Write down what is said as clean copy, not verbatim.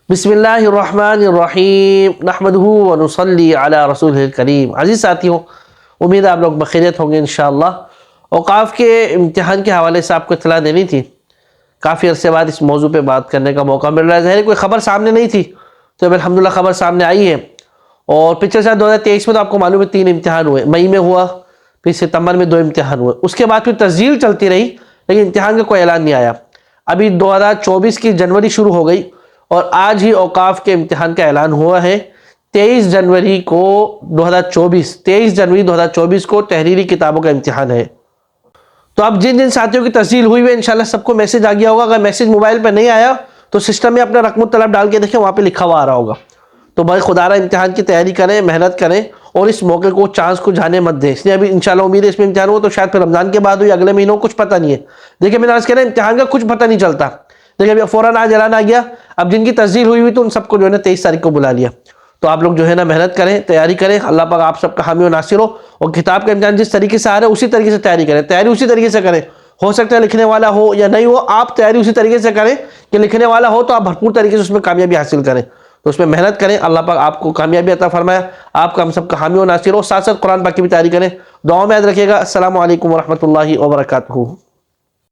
بسم اللہ الرحمن الرحیم نحمدہ ونصلی علی رسولہ الکریم۔ عزیز ساتھیوں، امید ہے آپ لوگ بخیریت ہوں گے انشاءاللہ۔ اوقاف کے امتحان کے حوالے سے آپ کو اطلاع دینی تھی، کافی عرصے بعد اس موضوع پہ بات کرنے کا موقع مل رہا ہے۔ ظاہر کوئی خبر سامنے نہیں تھی تو اب الحمدللہ خبر سامنے آئی ہے۔ اور پچھلے سال 2023 میں تو آپ کو معلوم ہے 3 امتحان ہوئے، مئی میں ہوا، پھر ستمبر میں 2 امتحان ہوئے، اس کے بعد پھر تسجیل چلتی رہی لیکن امتحان کا کوئی اعلان نہیں آیا۔ ابھی 2024 کی جنوری شروع ہو گئی اور آج ہی اوقاف کے امتحان کا اعلان ہوا ہے۔ 23 جنوری 2024 کو تحریری کتابوں کا امتحان ہے۔ تو اب جن ساتھیوں کی تسجیل ہوئی ہے انشاءاللہ سب کو میسج آ گیا ہوگا۔ اگر میسج موبائل پہ نہیں آیا تو سسٹم میں اپنا رقم الطلب ڈال کے دیکھیں، وہاں پہ لکھا ہوا آ رہا ہوگا۔ تو بھائی خدا را امتحان کی تیاری کریں، محنت کریں اور اس موقع کو چانس کو جانے مت دیں۔ اس لیے ابھی انشاءاللہ امید ہے اس میں امتحان ہو تو شاید پھر رمضان کے بعد ہوئی، اگلے مہینوں کچھ پتہ نہیں ہے۔ دیکھیں میں نے عرض کیا امتحان کا کچھ پتہ نہیں چلتا۔ دیکھیں ابھی فوراً آج اعلان آ گیا، اب جن کی تسجیل ہوئی تو ان سب کو جو ہے نا 23 تاریخ کو بلا لیا۔ تو آپ لوگ جو ہے نا محنت کریں، تیاری کریں، اللہ پاک آپ سب کا حامی و ناصر ہو۔ اور کتاب کا امتحان جس طریقے سے آ رہا ہے اسی طریقے سے تیاری کریں، تیاری اسی طریقے سے کریں۔ ہو سکتا ہے لکھنے والا ہو یا نہیں ہو، آپ تیاری اسی طریقے سے کریں کہ لکھنے والا ہو تو آپ بھرپور طریقے سے اس میں کامیابی حاصل کریں۔ تو اس میں محنت کریں، اللہ پاک آپ کو کامیابی عطا فرمائے، آپ کا ہم سب کا حامی و ناصر ہو۔ ساتھ ساتھ قرآن پاک کی بھی تیاری کریں، دعاؤں میں یاد رکھیے گا۔ السلام علیکم ورحمۃ اللہ وبرکاتہ۔